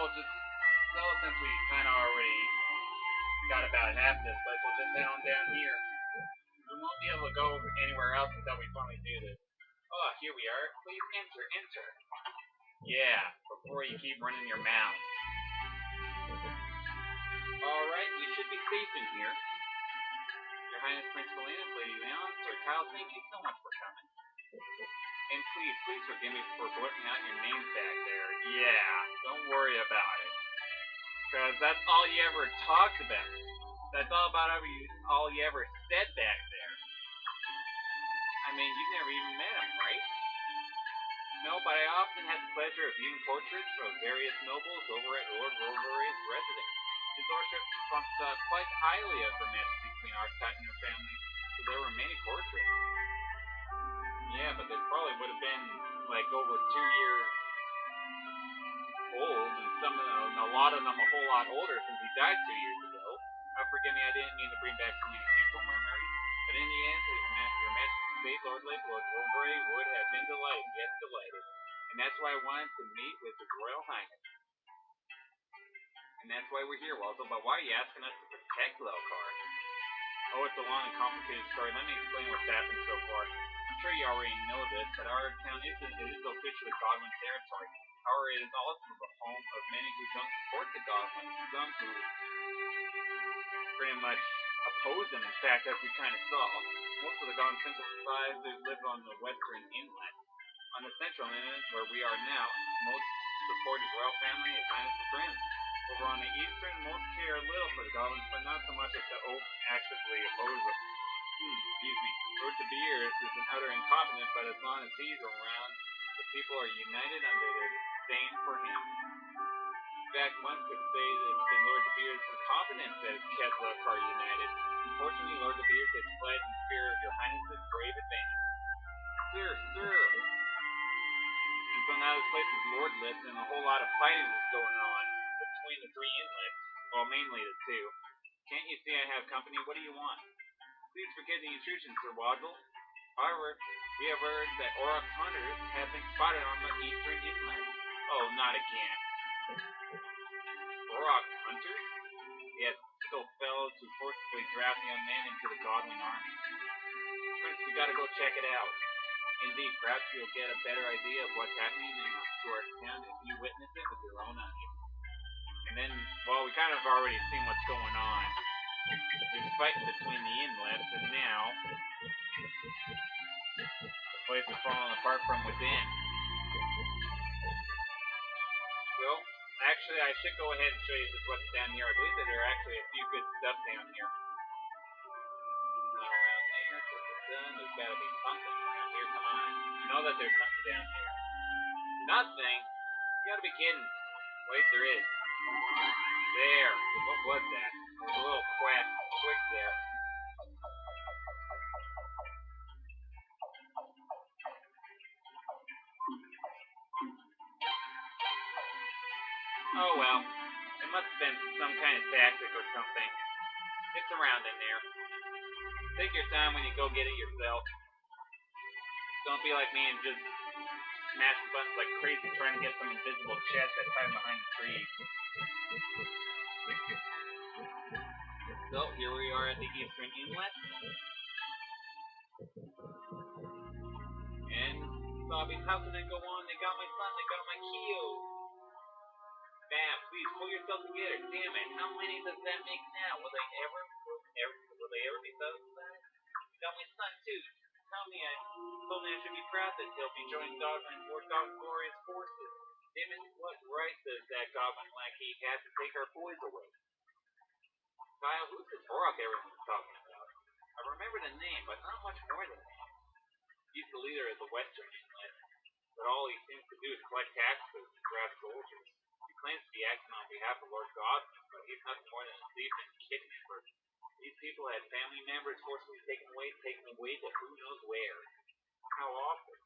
we'll just, well, since we kind of already got about half this place, we'll just head on down here. We won't be able to go anywhere else until we finally do this. Oh, here we are. Please enter, enter. Yeah, before you keep running your mouth. Alright, we should be safe in here. Your Highness Prince Valenas, Lady Leon, Sir Kyle, thank you so much for coming. And please forgive me for blurting out your names back there. Yeah, don't worry about it. Because that's all you ever talked about. That's all you ever said back there. I mean, you've never even met him, right? No, but I often had the pleasure of viewing portraits of various nobles over at Lord Roveray's residence. His lordship spoke quite highly of Her Majesty Queen Arcot and her family, so there were many portraits. Yeah, but they probably would have been like over 2 years old, and a lot of them a whole lot older since he died 2 years ago. Forgive me, I didn't mean to bring back so many painful memories. But in the end, Your Majesty's State Lord Lake, Lord Roveray, would have been delighted, yes delighted. And that's why I wanted to meet with His Royal Highness. And that's why we're here, Waldo. But why are you asking us to protect Lelkar? Oh, it's a long and complicated story. Let me explain what's happened so far. I'm sure you already know this, but our town is officially Godwin territory. However, it is also the home of many who don't support the Godwins, some who pretty much oppose them, in fact, as we kind of saw. Most of the Godwin sympathizers live on the western inlet. On the central inlet, where we are now, most support his royal family, his highness and friends. Over on the eastern, most care little for the Godwins, but not so much as to actively oppose them. Excuse me. Lord De Beers is an utter incompetent, but as long as he's around, the people are united under their disdain for him. In fact, one could say that it's been Lord De Beers' incompetence that has kept Lelkar united. Unfortunately, Lord De Beers has fled in fear of your highness's brave advance. Sir. And so now this place is lordless, and a whole lot of fighting is going on between the 3 inlets. Well, mainly the 2. Can't you see I have company? What do you want? Please forgive the intrusion, Sir Waddle. However, we have heard that Auroch hunters have been spotted on the eastern inlet. Oh, not again. Auroch hunters? Yes, those fellows who forcibly draft young men into the Godwin army. Prince, we gotta go check it out. Indeed, perhaps you'll get a better idea of what's happening to our town if you witness it with your own eyes. And then, well, we kind of already seen what's going on. There's fighting between the inlets, and now the place is falling apart from within. Well, actually, I should go ahead and show you just what's down here. I believe that there are actually a few good stuff down here. Not around there. There's gotta be something around here. Come on. You know that there's something down here. Nothing? You gotta be kidding. Wait, there is. There. What was that? There was a little quick there. Oh well. It must have been some kind of tactic or something. It's around in there. Take your time when you go get it yourself. Don't be like me and just smash the buttons like crazy trying to get some invisible chest that's hiding behind the trees. So, here we are at the eastern inlet. And, Bobby, how can I go on? They got my son, they got my Keo. Bam, please pull yourself together. Damn it, how many does that make now? Will they ever be satisfied? They got my son, too. Tell me, I told me I should be proud that he'll be joining Godwin and Lord Godwin's glorious forces. Damn it, what right does that Godwin lackey have to take our boys away? Kyle, who's this Auroch everyone's talking about? I remember the name, but not much more than that. He's the leader of the Western Inlet, but all he seems to do is collect taxes and grab soldiers. He claims to be acting on behalf of Lord Godwin, but he's nothing more than a thief and kidnapper. These people had family members forcibly taken away to who knows where. How awful.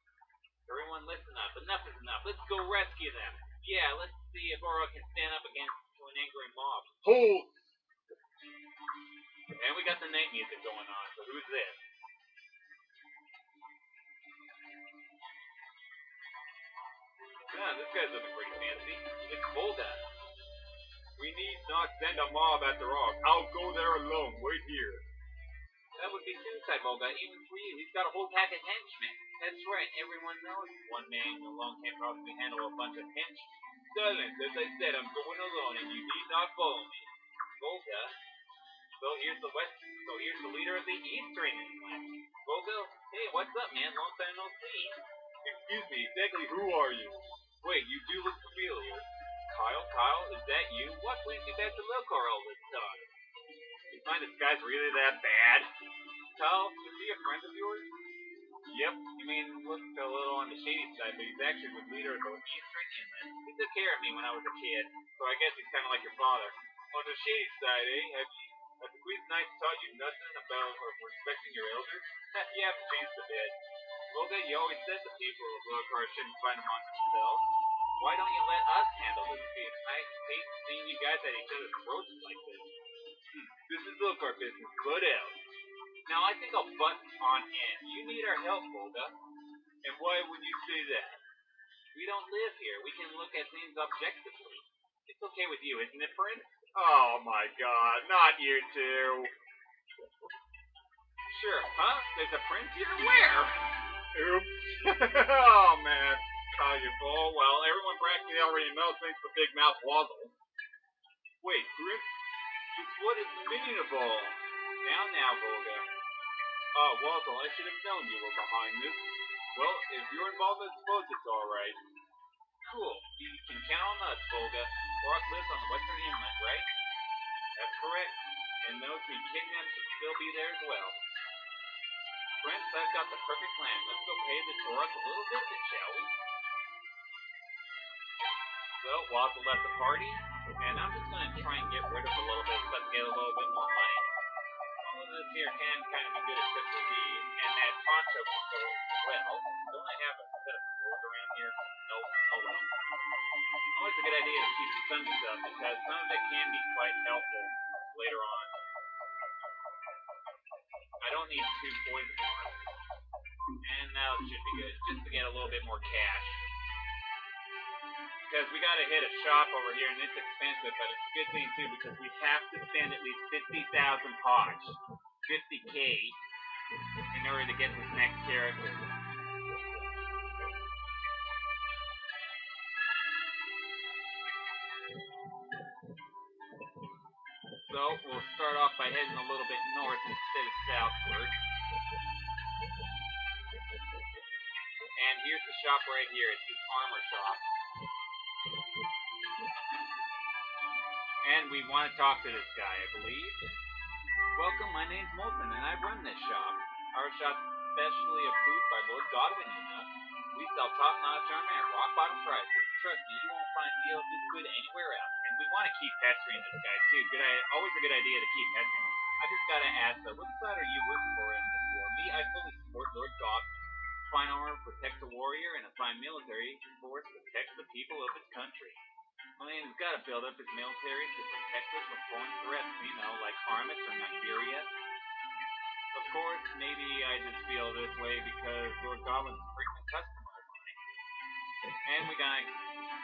Everyone listen up. Enough is enough. Let's go rescue them. Yeah, let's see if Auroch can stand up against an angry mob. Hold! And we got the night music going on, so who's this? Yeah, this guy's looking pretty fancy. It's Volga. We need not send a mob at the rock. I'll go there alone. Wait here. That would be suicide, Volga. Even for you, he's got a whole pack of henchmen. That's right. Everyone knows one man alone can't probably handle a bunch of henchmen. Silence. As I said, I'm going alone, and you need not follow me. Volga. So here's the leader of the Eastern Inland. Volga. Hey, what's up, man? Long time no see. Excuse me. Exactly who are you? Wait, you do look familiar. Kyle, is that you? What brings you back to Lilkar all this time? You find this guy's really that bad? Kyle, is he a friend of yours? Yep, you mean looked a little on the shady side, but he's actually the leader of the Eastern Inland. He took care of me when I was a kid, so I guess he's kind of like your father. On the shady side, eh? Have the Queen's Knights taught you nothing about respecting your elders? You haven't changed a bit. Volga, you always said the people of Lilkar shouldn't fight among themselves. Why don't you let us handle this case? I hate seeing you guys at each other's throats like this. This is Lilkar business. Put out. Now I think I'll butt on in. You need our help, Volga. And why would you say that? We don't live here. We can look at things objectively. It's okay with you, isn't it, Prince? Oh my god, not you two. Sure, huh? There's a prince here? Where? Oops. Oh man. Kyle, you fool. Well, everyone practically already knows thanks to Big Mouth Wazzle. Wait, Prince? Just what is the meaning of all? Now, Volga. Wazzle, I should have known you were behind this. Well, if you're involved, I suppose it's alright. Cool. You can count on us, Volga. Rock lives on the western inlet, right? That's correct. And those we kidnapped should still be there as well. Prince, I've got the perfect plan. Let's go pay the Torok a little visit, shall we? So, Wazzle left the party, and I'm just going to try and get rid of a little bit so I can get a little bit more money. All of this here can kind of be good except for the, and that poncho can go well. Don't I have a set of clothes around here? Nope. Oh well. Always a good idea to keep some stuff because some of it can be quite helpful later on. I don't need 2 poison ones. And that should be good, just to get a little bit more cash. Because we gotta hit a shop over here, and it's expensive, but it's a good thing too, because we have to spend at least 50,000 pots, 50k, in order to get this next character. So, we'll start off by heading a little bit north instead of southward. And here's the shop right here. It's this armor shop. And we want to talk to this guy, I believe. Welcome, my name's Molten, and I run this shop. Our shop's specially approved by Lord Godwin, you know. We sell top-notch armor at rock-bottom prices. Trust me, you won't find deals this good anywhere else. And we want to keep pestering this guy, too. Always a good idea to keep pestering. I just gotta ask, though, what side are you rooting for in this war? Me, I fully support Lord Godwin. Fine armor protects the warrior, and a fine military force protects the people of his country. I mean, he's got to build up his military to protect us from foreign threats, you know, like Armis or Nigeria. Of course, maybe I just feel this way because Lord Goblin's a frequent customer of mine.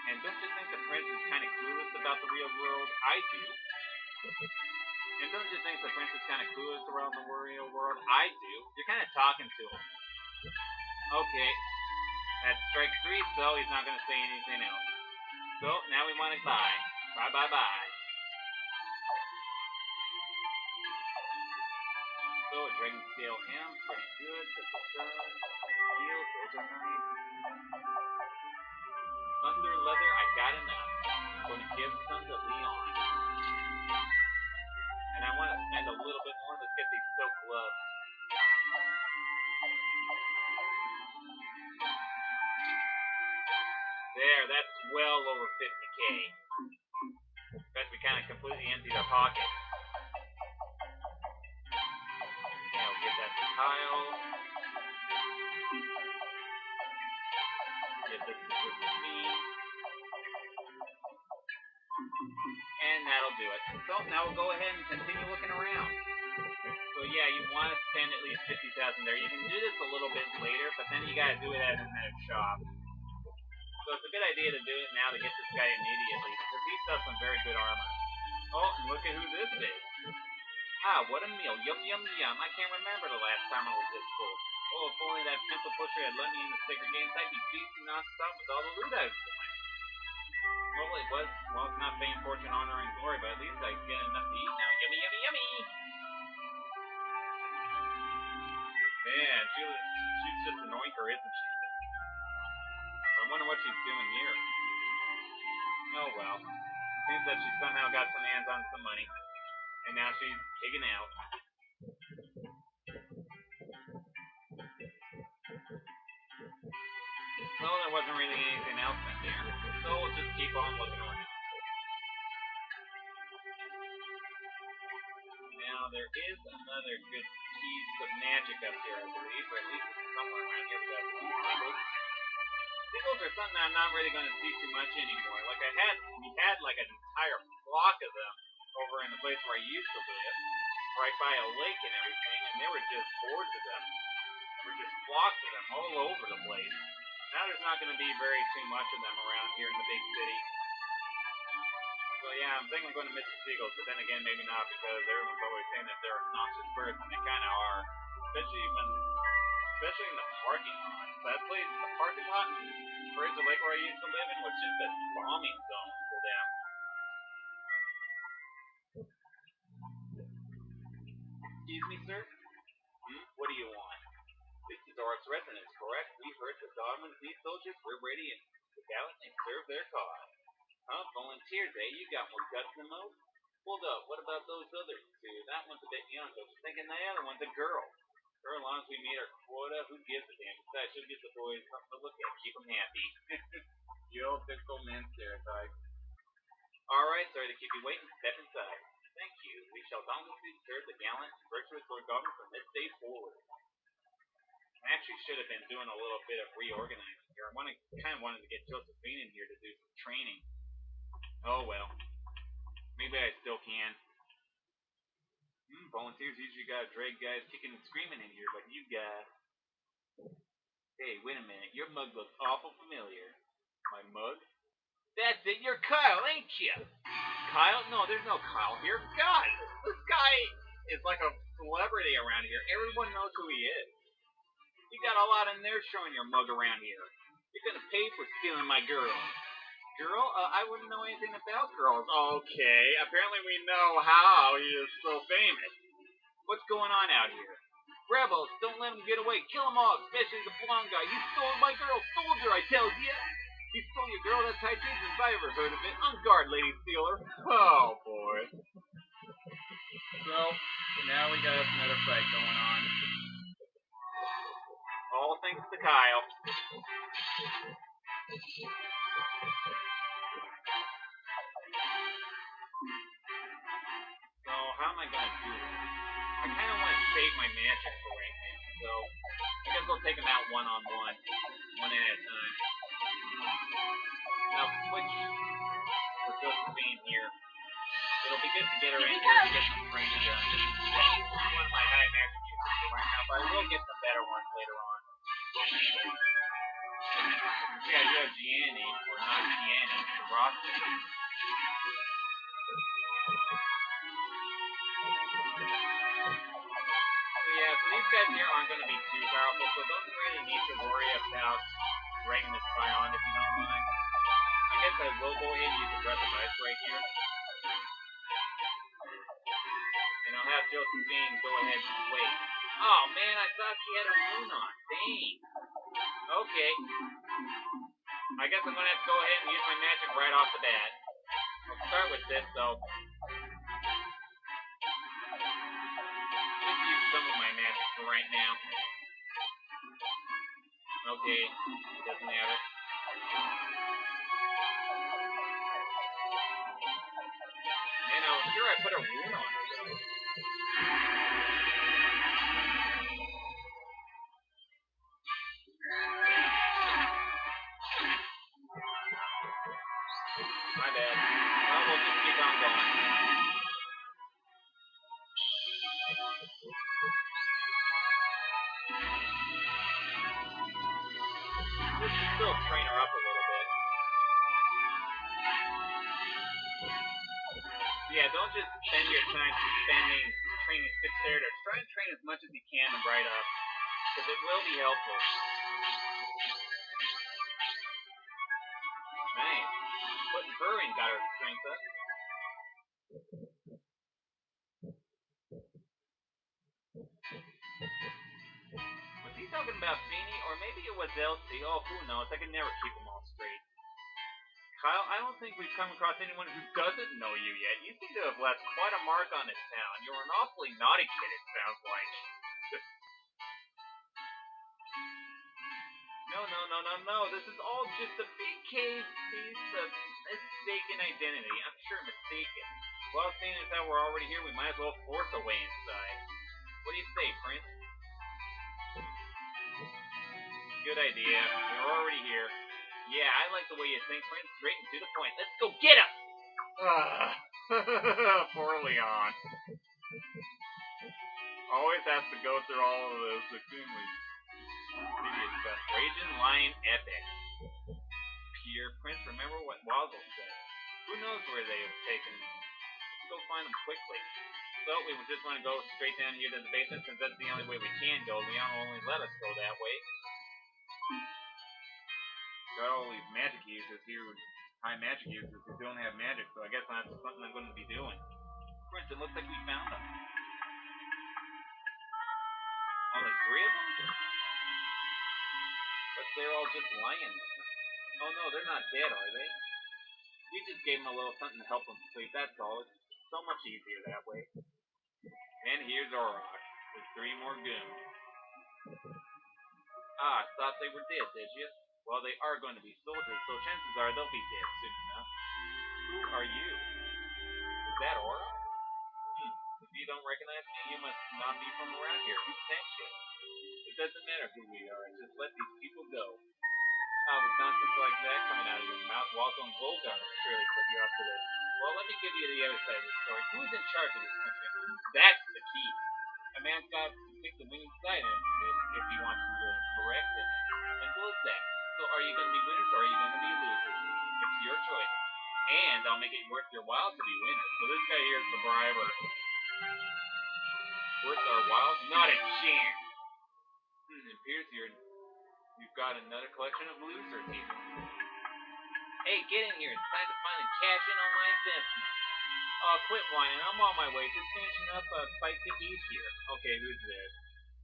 And don't you think the prince is kind of clueless about the real world? I do. And don't you think the prince is kind of clueless around the real world? I do. You're kind of talking to him. Okay, that's strike 3, so he's not going to say anything else. So, now we want to buy. Bye. So, a dragon scale M, pretty good. Heels, those are nice. Thunder leather, I got enough. I'm going to give some to Leon. And I want to spend a little bit more. Let's get these silk gloves. There, that's well over 50k. Bet we kind of completely emptied our pocket. Okay, I'll give that to Kyle. Give this to me. And that'll do it. So now we'll go ahead and continue looking around. So yeah, you want to spend at least 50,000 there. You can do this a little bit later, but then you gotta do it at another shop. So So it's a good idea to do it now to get this guy immediately, because he's got some very good armor. Oh, and look at who this is. Ah, what a meal. Yum, yum, yum. I can't remember the last time I was this full. Oh, if only that pimple pusher had let me in the sticker games, I'd be feasting non-stop with all the loot I was doing. Well, it's not fame, fortune, honor, and glory, but at least I get enough to eat now. Yummy, yummy, yummy! Man, she's just an oinker, isn't she? I wonder what she's doing here. Oh well. Seems that she somehow got some hands on some money. And now she's pigging out. Well, there wasn't really anything else in there. So we'll just keep on looking around. Now, there is another good piece of magic up here, I believe, or at least it's somewhere around here. But seagulls are something I'm not really going to see too much anymore. Like we had like an entire flock of them over in the place where I used to live, right by a lake and everything, and there were just hordes of them. There were just flocks of them all over the place. Now there's not going to be very too much of them around here in the big city. So yeah, I'm thinking I'm going to miss the seagulls, but then again, maybe not, because everyone's always saying that they're obnoxious birds, and they kind of are. Especially in the parking lot. That place, the parking lot, Fraser Lake where I used to live in, was just a bombing zone for them. Excuse me, sir? What do you want? This is Orac's residence, correct? We heard the Godwins need soldiers. We're ready and to gallantly serve their cause. Huh? Volunteers, eh? You got more guts than most? Hold up, what about those others two? That one's a bit young, but I'm thinking the other one's a girl. For as long as we meet our quota, who gives a damn? Besides, she'll give the boys something to look at, keep them happy. The old typical men stereotype. Alright, sorry to keep you waiting. Step inside. Thank you. We shall dauntlessly serve the gallant and virtuous Lord Governor from this day forward. I actually should have been doing a little bit of reorganizing here. Kind of wanted to get Josephine in here to do some training. Oh well. Maybe I still can. Volunteers usually gotta drag guys kicking and screaming in here, but you got... Hey, wait a minute. Your mug looks awful familiar. My mug? That's it. You're Kyle, ain't you? Kyle? No, there's no Kyle here. God, this guy is like a celebrity around here. Everyone knows who he is. You got a lot in there showing your mug around here. You're gonna pay for stealing my girl. Girl? I wouldn't know anything about girls. Okay, apparently we know how he is so famous. What's going on out here? Rebels, don't let him get away. Kill them all, especially the blonde guy. He stole my girl. Soldier, I tell you. He stole your girl. That's high treason if I ever heard of it. On guard, lady stealer. Oh, boy. So, now we got another fight going on. All thanks to Kyle. So, how am I going to do this? I kind of want to save my magic for right now. So, I guess I'll take them out one-on-one. One at a time. Now, switch for Josephine here. It'll be good to get her in here to get some training done. One of my high magic uses right now, but I will get some better ones later on. Yeah, you have Gianni, or not Gianni, the roster. So these guys here aren't going to be too powerful, so don't really need to worry about dragging this guy on if you don't mind. I guess I will go ahead and use the breath of ice right here. And I'll have Josephine go ahead and wait. Oh man, I thought she had her moon on. Dang. Okay. I guess I'm going to have to go ahead and use my magic right off the bat. I'll start with this though. Just use some of my magic for right now. Okay, doesn't have it. Man, I was sure I put a wound on it though. My bad. Well, we'll just keep on going. Let's still train her up a little bit. Yeah, don't just spend your time spending training six characters. Try and train as much as you can to bright up, because it will be helpful. Nice. Putting her in got her strength up. Was he talking about Feeny, or maybe it was Elsie? Oh, who knows? I can never keep them all straight. Kyle, I don't think we've come across anyone who doesn't know you yet. You seem to have left quite a mark on this town. You're an awfully naughty kid, it sounds like. No. This is all just a big case of mistaken identity. I'm sure mistaken. Well, seeing as how we're already here, we might as well force our way inside. What do you say, Prince? Good idea. We're already here. Yeah, I like the way you think, Prince. Straight and to the point. Let's go get him! Poor Leon. Always has to go through all of this extremely tedious stuff. Raging Lion Epic. Pierre, Prince, remember what Wazzle said. Who knows where they have taken him? Let's go find them quickly. So, we just want to go straight down here to the basement since that's the only way we can go. Leon will only let us go that way. Got all these magic users here, high magic users who don't have magic, so I guess that's something I'm going to be doing. Prince, it looks like we found them. Only three of them? But they're all just lying there. Oh no, they're not dead, are they? We just gave them a little something to help them sleep, that's all. It's so much easier that way. And here's Auroch, with three more goons. Ah, thought they were dead, did you? Well, they are going to be soldiers, so chances are they'll be dead soon enough. Who are you? Is that Auroch? If you don't recognize me, you must not be from around here. Who sent you? It doesn't matter who we are, just let these people go. With nonsense like that coming out of your mouth, Waldo and Volgar will surely put you off to this. Well, let me give you the other side of the story. Who's in charge of this country? That's the key. A man's got to pick the winning side if he wants to live, correct? And simple as that. So are you going to be winners or are you going to be losers? It's your choice. And I'll make it worth your while to be winners. So this guy here is the briber. Worth our while? Not a chance. It appears you've got another collection of losers here. Hey, get in here. It's time to finally cash in on my investment. Oh, quit whining. I'm on my way. Just finishing up a fight to eat here. Okay, who's this?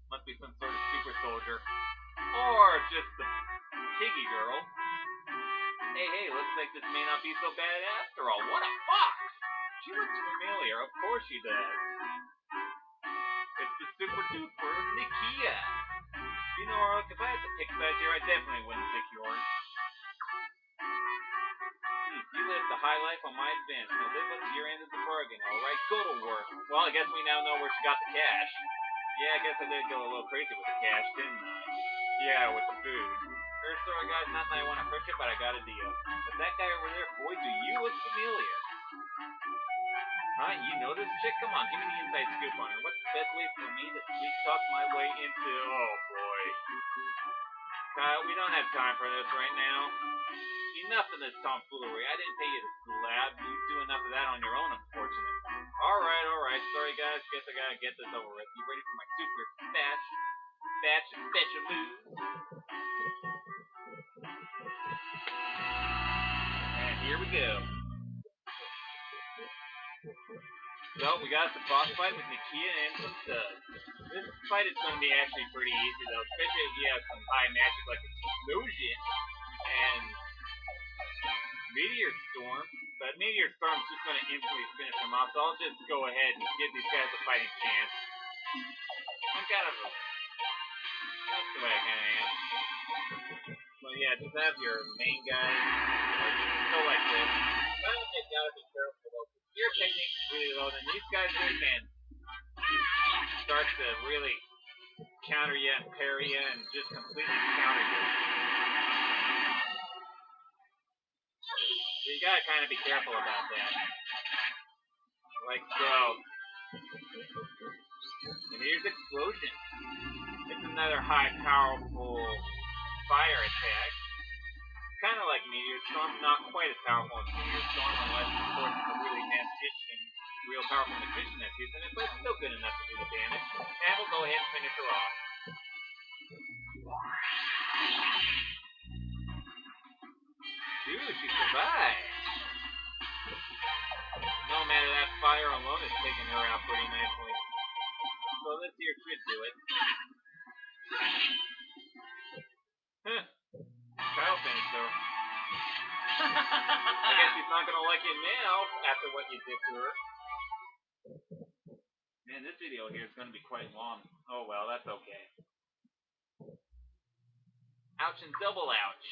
Must be some sort of super soldier. Or just the piggy girl. Hey, looks like this may not be so bad after all. What a fox! She looks familiar. Of course she does. It's the super duper Nikia. You know, Auroch, if I had to pick sides here, I definitely wouldn't pick yours. You lived the high life on my expense. Now live up to your end of the bargain. Alright, go to work. Well, I guess we now know where she got the cash. Yeah, I guess I did go a little crazy with the cash, didn't I? Yeah, with the food. Sorry guys, not that I want to hurt you, but I got a deal. But that guy over there, boy, do you look familiar. Huh? You know this chick? Come on, give me the inside scoop on her. What's the best way for me to sweet talk my way into... Oh, boy. We don't have time for this right now. Enough of this tomfoolery. I didn't pay you to school out. You do enough of that on your own, unfortunately. Alright. Sorry, guys. Guess I gotta get this over with. You ready for my super special move? And here we go. So, we got the boss fight with Nikia and some studs. This fight is going to be actually pretty easy, though, especially if you have some high magic like Explosion and Meteor Storm. But Meteor Storm's just going to instantly finish them off, so I'll just go ahead and give these guys a fighting chance. I'm kind of that's the way I kind of am. Well, yeah, just have your main guys go like this. Kind of gotta be careful, though. Your technique is really low, and these guys here can start to really counter you and parry you and just completely counter you. So you gotta kind of be careful about that. Like so. And here's Explosion. It's another high, powerful fire attack. Kind of like Meteor Storm, not quite as powerful as Meteor Storm unless, of course, it's a really intense real powerful magician that's using it, but it's still good enough to do the damage. And we'll go ahead and finish her off. Ooh, she survived. No matter that fire alone is taking her out pretty nicely. So this here should do it. Huh. Title finish though. I guess she's not gonna like it now after what you did to her. Man, this video here is gonna be quite long. Oh well, that's okay. Ouch and double ouch.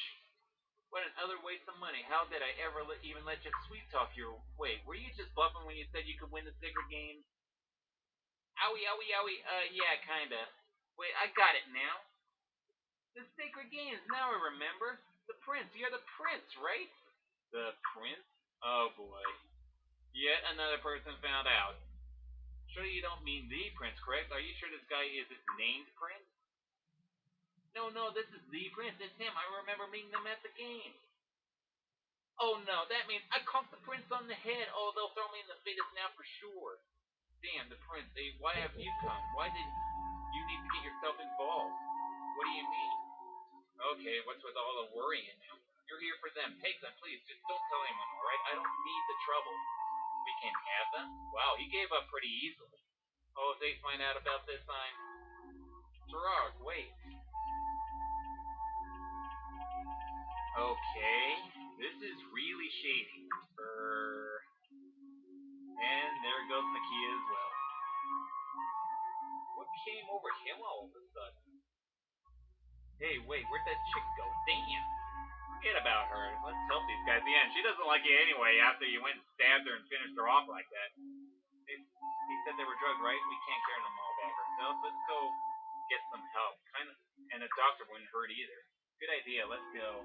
What an utter waste of money. How did I ever even let you sweet talk your way? Were you just bluffing when you said you could win the Sacred Games? Owie, owie, owie. Yeah, kinda. Wait, I got it now. The Sacred Games, now I remember. The Prince, you're the Prince, right? The Prince? Oh boy. Yet another person found out. Sure you don't mean the Prince, correct? Are you sure this guy isn't named Prince? No, this is the Prince. It's him. I remember meeting them at the game. Oh no, that means I conked the Prince on the head. Oh, they'll throw me in the fetus now for sure. Damn, the Prince. Hey, why have you come? Why did you need to get yourself involved? What do you mean? Okay, what's with all the worrying now? You're here for them. Take them, please. Just don't tell anyone, alright? I don't need the trouble. We can't have them? Wow, he gave up pretty easily. Oh, if they find out about this, I'm... Gerard, wait. Okay, this is really shady. And there goes Nakia as well. What came over him all of a sudden? Hey, wait, where'd that chick go? Damn! Forget about her. Let's help these guys. Yeah, she doesn't like you anyway after you went and stabbed her and finished her off like that. He said they were drugged, right? We can't carry them all back ourselves. Let's go get some help. And a doctor wouldn't hurt either. Good idea. Let's go.